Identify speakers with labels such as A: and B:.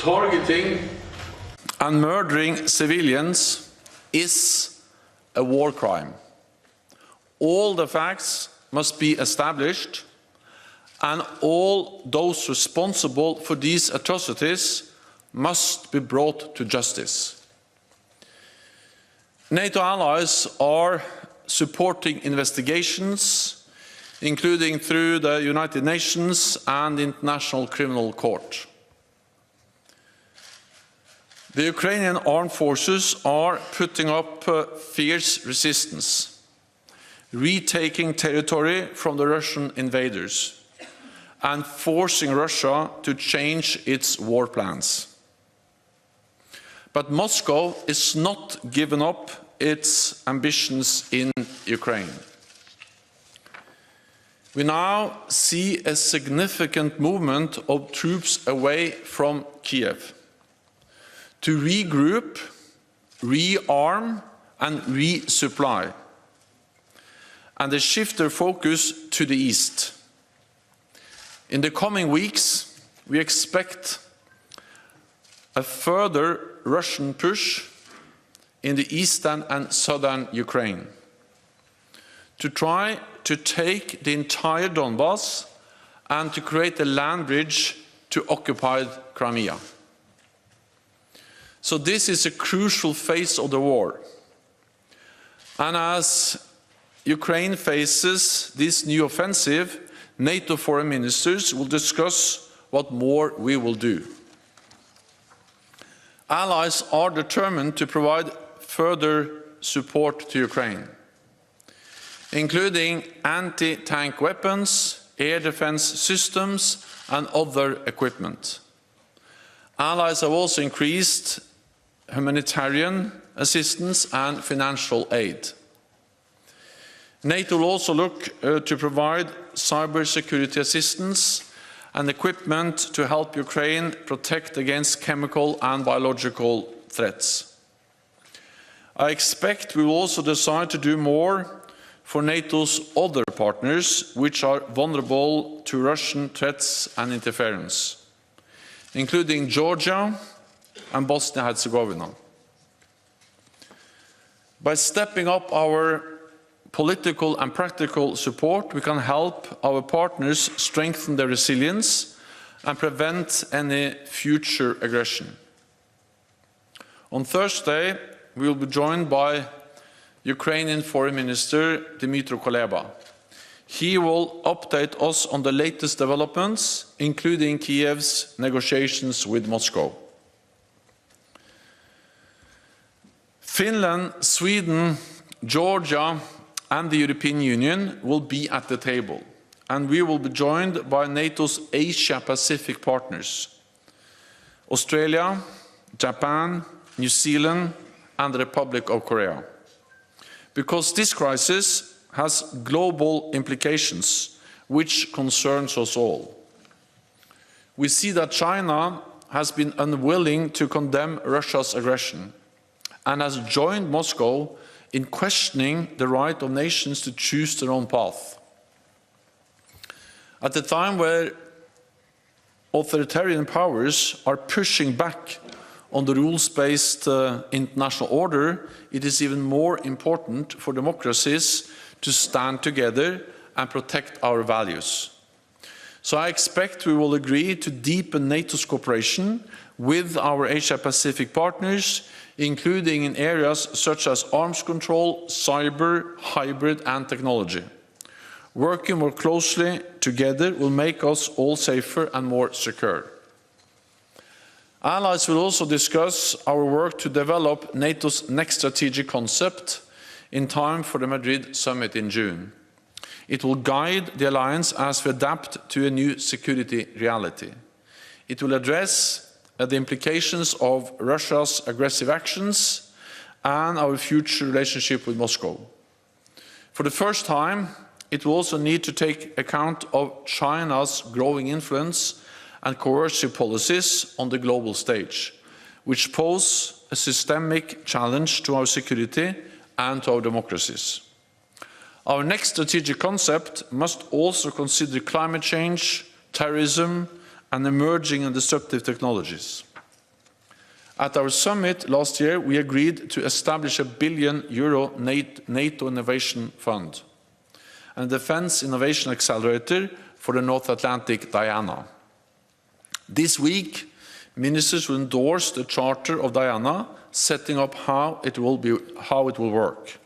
A: Targeting and murdering civilians is a war crime. All the facts must be established, and all those responsible for these atrocities must be brought to justice. NATO allies are supporting investigations, including through the United Nations and the International Criminal Court. The Ukrainian armed forces are putting up fierce resistance, retaking territory from the Russian invaders, and forcing Russia to change its war plans. But Moscow is not giving up its ambitions in Ukraine. We now see a significant movement of troops away from Kiev to regroup, rearm and resupply, and they shift their focus to the east. In the coming weeks, we expect a further Russian push in the eastern and southern Ukraine to try to take the entire Donbass and to create a land bridge to occupied Crimea. So this is a crucial phase of the war. And as Ukraine faces this new offensive, NATO foreign ministers will discuss what more we will do. Allies are determined to provide further support to Ukraine, including anti-tank weapons, air defense systems, and other equipment. Allies have also increased humanitarian assistance and financial aid. NATO will also look to provide cybersecurity assistance and equipment to help Ukraine protect against chemical and biological threats. I expect we will also decide to do more for NATO's other partners, which are vulnerable to Russian threats and interference, including Georgia and Bosnia-Herzegovina. By stepping up our political and practical support, we can help our partners strengthen their resilience and prevent any future aggression. On Thursday, we will be joined by Ukrainian Foreign Minister Dmytro Kuleba. He will update us on the latest developments, including Kiev's negotiations with Moscow. Finland, Sweden, Georgia, and the European Union will be at the table, and we will be joined by NATO's Asia-Pacific partners, Australia, Japan, New Zealand, and the Republic of Korea. Because this crisis has global implications, which concerns us all. We see that China has been unwilling to condemn Russia's aggression and has joined Moscow in questioning the right of nations to choose their own path. At a time where authoritarian powers are pushing back on the rules-based international order, it is even more important for democracies to stand together and protect our values. So I expect we will agree to deepen NATO's cooperation with our Asia-Pacific partners, including in areas such as arms control, cyber, hybrid and technology. Working more closely together will make us all safer and more secure. Allies will also discuss our work to develop NATO's next strategic concept in time for the Madrid summit in June. It will guide the alliance as we adapt to a new security reality. It will address the implications of Russia's aggressive actions and our future relationship with Moscow. For the first time, it will also need to take account of China's growing influence and coercive policies on the global stage, which pose a systemic challenge to our security and to our democracies. Our next strategic concept must also consider climate change, terrorism, and emerging and disruptive technologies. At our summit last year, we agreed to establish a €1 billion NATO Innovation Fund and a Defence Innovation Accelerator for the North Atlantic Diana. This week, ministers will endorse the Charter of Diana, setting up how it will work.